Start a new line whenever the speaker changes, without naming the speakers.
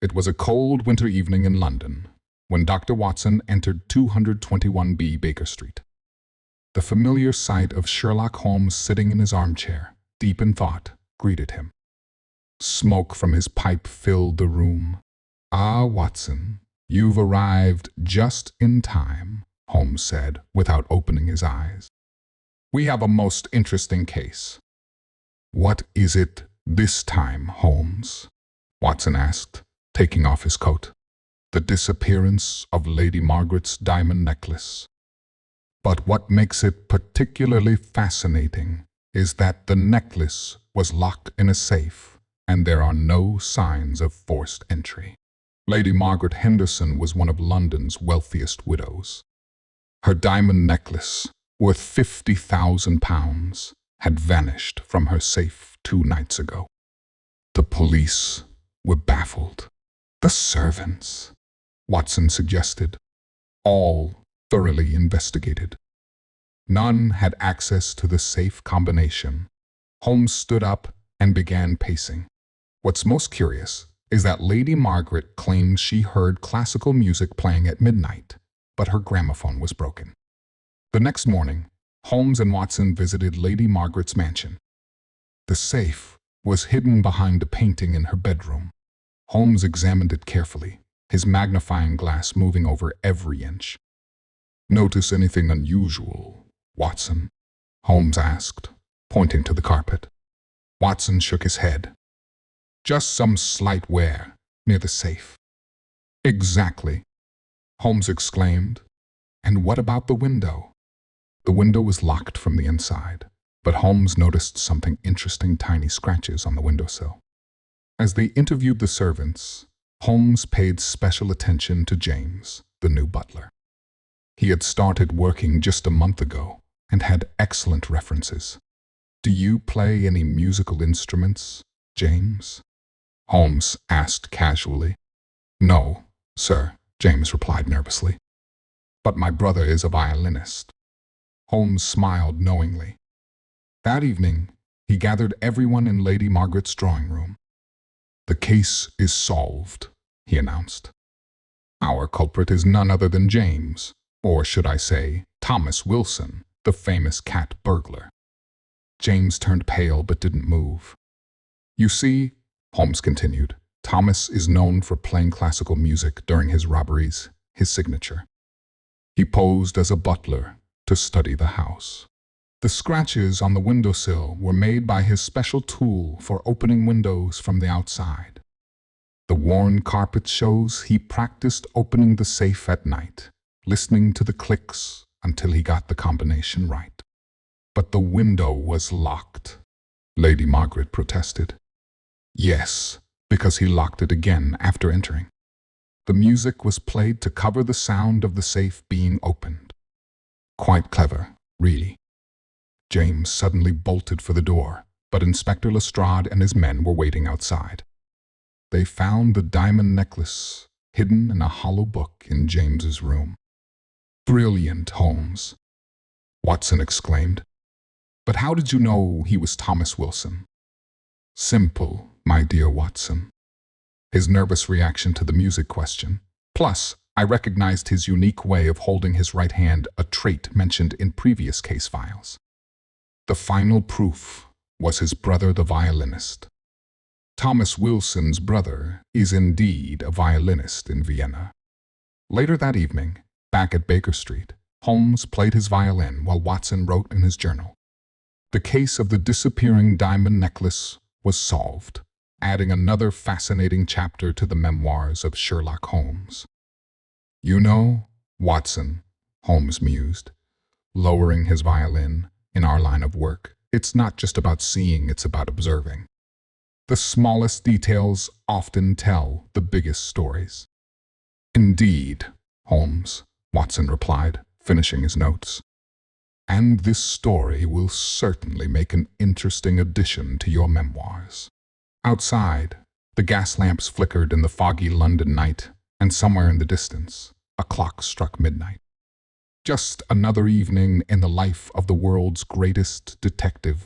It was a cold winter evening in London when Dr. Watson entered 221B Baker Street. The familiar sight of Sherlock Holmes sitting in his armchair, deep in thought, greeted him. Smoke from his pipe filled the room. "Ah, Watson, you've arrived just in time," Holmes said, without opening his eyes. "We have a most interesting case." "What is it this time, Holmes?" Watson asked, taking off his coat. "The disappearance of Lady Margaret's diamond necklace. But what makes it particularly fascinating is that the necklace was locked in a safe, and there are no signs of forced entry. Lady Margaret Henderson was one of London's wealthiest widows. Her diamond necklace, worth £50,000, had vanished from her safe 2 nights ago. The police were baffled. The servants, Watson suggested, all thoroughly investigated. None had access to the safe combination. Holmes stood up and began pacing. What's most curious is that Lady Margaret claims she heard classical music playing at midnight, but her gramophone was broken. The next morning, Holmes and Watson visited Lady Margaret's mansion. The safe was hidden behind a painting in her bedroom. Holmes examined it carefully, his magnifying glass moving over every inch. "Notice anything unusual, Watson?" Holmes asked, pointing to the carpet. Watson shook his head. "Just some slight wear near the safe." "Exactly," Holmes exclaimed. "And what about the window?" The window was locked from the inside, but Holmes noticed something interesting: tiny scratches on the windowsill. As they interviewed the servants, Holmes paid special attention to James, the new butler. He had started working just a month ago and had excellent references. "Do you play any musical instruments, James?" Holmes asked casually. "No, sir," James replied nervously. "But my brother is a violinist." Holmes smiled knowingly. That evening, he gathered everyone in Lady Margaret's drawing room. "The case is solved," he announced. "Our culprit is none other than James, or should I say, Thomas Wilson, the famous cat burglar." James turned pale but didn't move. "You see," Holmes continued, "Thomas is known for playing classical music during his robberies, his signature. He posed as a butler to study the house. The scratches on the windowsill were made by his special tool for opening windows from the outside. The worn carpet shows he practiced opening the safe at night, listening to the clicks until he got the combination right. But the window was locked," Lady Margaret protested. "Yes, because he locked it again after entering. The music was played to cover the sound of the safe being opened. Quite clever, really." James suddenly bolted for the door, but Inspector Lestrade and his men were waiting outside. They found the diamond necklace hidden in a hollow book in James's room. "Brilliant, Holmes," Watson exclaimed. "But how did you know he was Thomas Wilson?" "Simple, my dear Watson." His nervous reaction to the music question. Plus, I recognized his unique way of holding his right hand, a trait mentioned in previous case files. The final proof was his brother, the violinist. Thomas Wilson's brother is indeed a violinist in Vienna. Later that evening, back at Baker Street, Holmes played his violin while Watson wrote in his journal. The case of the disappearing diamond necklace was solved, adding another fascinating chapter to the memoirs of Sherlock Holmes. "You know, Watson," Holmes mused, lowering his violin, "in our line of work, it's not just about seeing, it's about observing. The smallest details often tell the biggest stories." "Indeed, Holmes," Watson replied, finishing his notes. "And this story will certainly make an interesting addition to your memoirs." Outside, the gas lamps flickered in the foggy London night, and somewhere in the distance, a clock struck midnight. Just another evening in the life of the world's greatest detective.